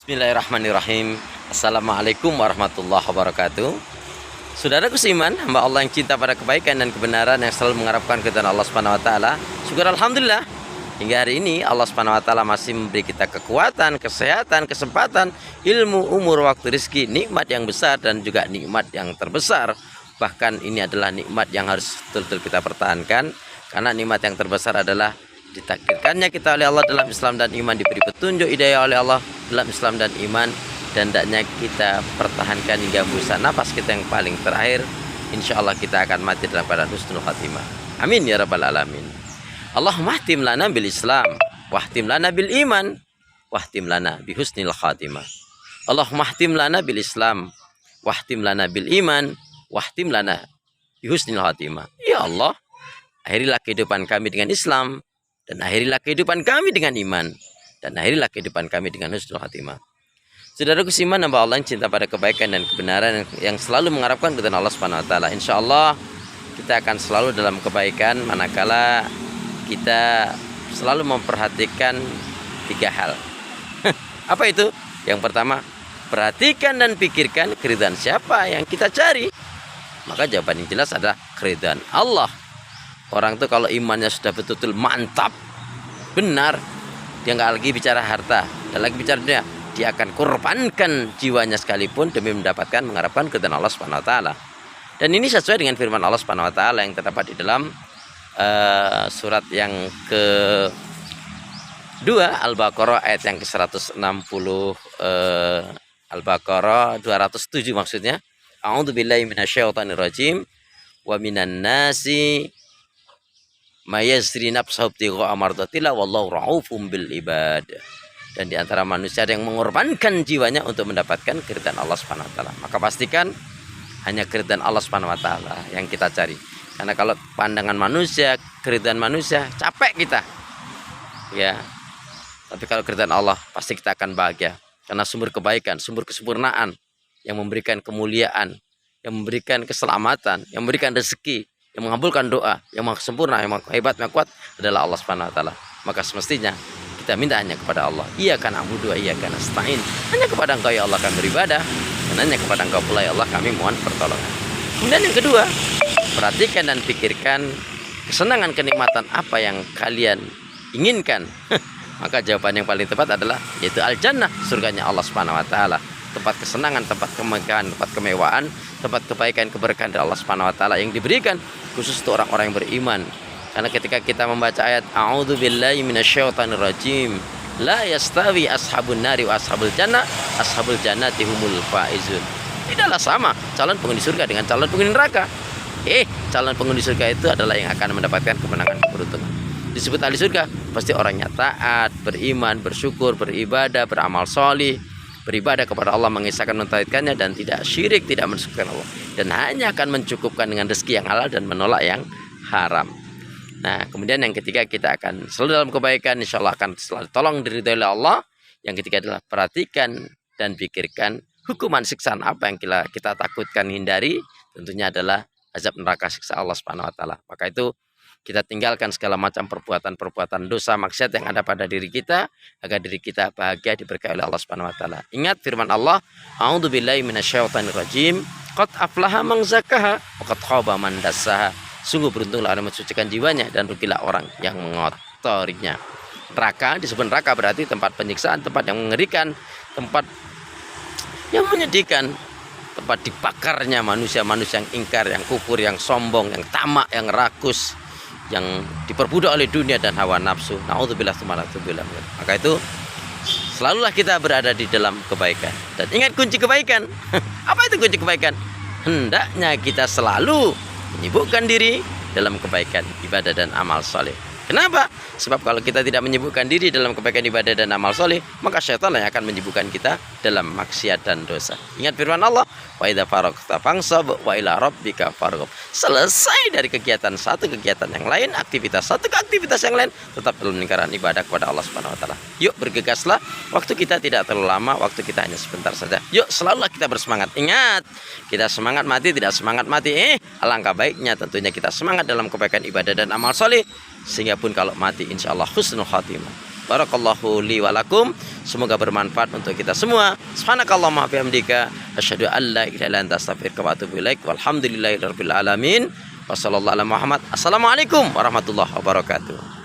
Bismillahirrahmanirrahim. Assalamualaikum warahmatullahi wabarakatuh. Saudaraku seiman, hamba Allah yang cinta pada kebaikan dan kebenaran, yang selalu mengharapkan keridhaan Allah Subhanahu wa taala. Syukur alhamdulillah, hingga hari ini Allah Subhanahu wa taala masih memberi kita kekuatan, kesehatan, kesempatan, ilmu, umur, waktu, rezeki, nikmat yang besar dan juga nikmat yang terbesar. Bahkan ini adalah nikmat yang harus betul-betul kita pertahankan, karena nikmat yang terbesar adalah ditakdirkannya kita oleh Allah dalam Islam dan iman, diberi petunjuk hidayah oleh Allah dalam Islam dan iman, dan hendaknya kita pertahankan hingga berusaha nafas kita yang paling terakhir. Insya Allah kita akan mati dalam keadaan husnul khatimah. Amin ya rabbal alamin. Allahumma ahtim lana bil Islam, wahtim lana bil iman, wahtim lana bi husnil khatimah. Allahumma ahtim lana bil Islam, wahtim lana bil iman, wahtim lana bi husnil khatimah. Ya Allah, akhirilah kehidupan kami dengan Islam, dan akhirilah kehidupan kami dengan iman, dan akhirilah kehidupan kami dengan husnul khatimah. Saudaraku seiman, hamba Allah yang cinta pada kebaikan dan kebenaran, yang selalu mengharapkan keridhaan Allah Subhanahu wa taala. Insya Allah kita akan selalu dalam kebaikan manakala kita selalu memperhatikan 3 hal. Apa itu? Yang pertama, perhatikan dan pikirkan keridhaan siapa yang kita cari. Maka jawaban yang jelas adalah keridhaan Allah. Orang itu kalau imannya sudah betul-betul mantap, benar, dia nggak lagi bicara harta, dan lagi bicara dunia, dia akan korbankan jiwanya sekalipun demi mendapatkan, mengharapkan keridhaan Allah Subhanahu wa taala. Dan ini sesuai dengan firman Allah Subhanahu wa taala yang terdapat di dalam surat yang ke-2 Al-Baqarah ayat yang ke-160, Al-Baqarah 207 maksudnya. A'udzubillahi minasyaitonirrajim. Wa minan nasi mayazri nafsahu ibtigha'a mardatillah wallahu ra'ufum bil ibad. Dan di antara manusia ada yang mengorbankan jiwanya untuk mendapatkan keridhaan Allah Subhanahu wa taala. Maka pastikan hanya keridhaan Allah Subhanahu wa taala yang kita cari. Karena kalau pandangan manusia, keridhaan manusia, capek kita. Ya. Tapi kalau keridhaan Allah, pasti kita akan bahagia. Karena sumber kebaikan, sumber kesempurnaan, yang memberikan kemuliaan, yang memberikan keselamatan, yang memberikan rezeki, yang mengabulkan doa, yang maha sempurna, yang maha hebat, yang kuat adalah Allah Subhanahu wa taala. Maka semestinya kita minta hanya kepada Allah. Iyyaka na'budu wa iyyaka nasta'in. Hanya kepada Engkau ya Allah kami beribadah, dan hanya kepada Engkau pula ya Allah kami mohon pertolongan. Kemudian yang kedua, perhatikan dan pikirkan kesenangan, kenikmatan apa yang kalian inginkan. Maka jawaban yang paling tepat adalah yaitu al-jannah, surganya Allah Subhanahu wa taala. Tempat kesenangan, tempat kemegahan, tempat kemewahan, tempat kebaikan, keberkahan dari Allah Subhanahu wa taala yang diberikan khusus untuk orang-orang yang beriman. Karena ketika kita membaca ayat a'udzubillahi minasyaitonirrajim, la yastawi ashabun nari wa ashabul jannati humul faizun. Tidaklah sama calon penghuni surga dengan calon penghuni neraka. Calon penghuni surga itu adalah yang akan mendapatkan kemenangan, keberuntungan. Disebut ahli surga pasti orangnya taat, beriman, bersyukur, beribadah, beramal solih, beribadah kepada Allah, mengisahkan, mentauhidkannya, dan tidak syirik, tidak mensekutukan Allah, dan hanya akan mencukupkan dengan rezeki yang halal dan menolak yang haram. Nah, kemudian yang ketiga, kita akan selalu dalam kebaikan, insya Allah akan selalu tolong diridhoi oleh Allah. Yang ketiga adalah perhatikan dan pikirkan hukuman siksaan apa yang kita takutkan, hindari, tentunya adalah azab neraka, siksa Allah Subhanahu wa taala. Maka itu kita tinggalkan segala macam perbuatan-perbuatan dosa, maksiat yang ada pada diri kita, agar diri kita bahagia, diberkahi oleh Allah Subhanahu wa taala. Ingat firman Allah, a'udzubillahi minasyaitonirrajim, qad aflaha man zakkaha wa qad khaba man dassaha. Sungguh beruntunglah orang mensucikan jiwanya, dan rugilah orang yang mengotorinya. Neraka, disebut neraka berarti tempat penyiksaan, tempat yang mengerikan, tempat yang menyedihkan, tempat dibakarnya manusia-manusia yang ingkar, yang kufur, yang sombong, yang tamak, yang rakus, yang diperbudak oleh dunia dan hawa nafsu. Na'udzubillah tsumma na'udzubillah. Maka itu selalulah kita berada di dalam kebaikan. Dan ingat kunci kebaikan. Apa itu kunci kebaikan? Hendaknya kita selalu menyibukkan diri dalam kebaikan, ibadah dan amal soleh. Kenapa? Sebab kalau kita tidak menyibukkan diri dalam kebaikan, ibadah dan amal soleh, maka syaitan yang akan menyibukkan kita dalam maksiat dan dosa. Ingat firman Allah, wa idza faragta fansab wa ila rabbika farghab. Selesai dari kegiatan satu kegiatan yang lain, aktivitas satu ke aktivitas yang lain, tetap dalam lingkaran ibadah kepada Allah Subhanahu wa taala. Yuk bergegaslah, waktu kita tidak terlalu lama, waktu kita hanya sebentar saja. Yuk selalulah kita bersemangat. Ingat, kita semangat mati, tidak semangat mati. Alangkah baiknya tentunya kita semangat dalam kebaikan, ibadah dan amal soleh, sehingga pun kalau mati insya Allah husnul khatimah. Barakallahu li wa lakum. Semoga bermanfaat untuk kita semua. Subhanakallahumma wa bihamdika asyhadu an la ilaha illa anta astaghfiruka wa atubu ilaik. Walhamdulillahirabbil alamin. Wassallallahu ala Muhammad. Assalamualaikum warahmatullahi wabarakatuh.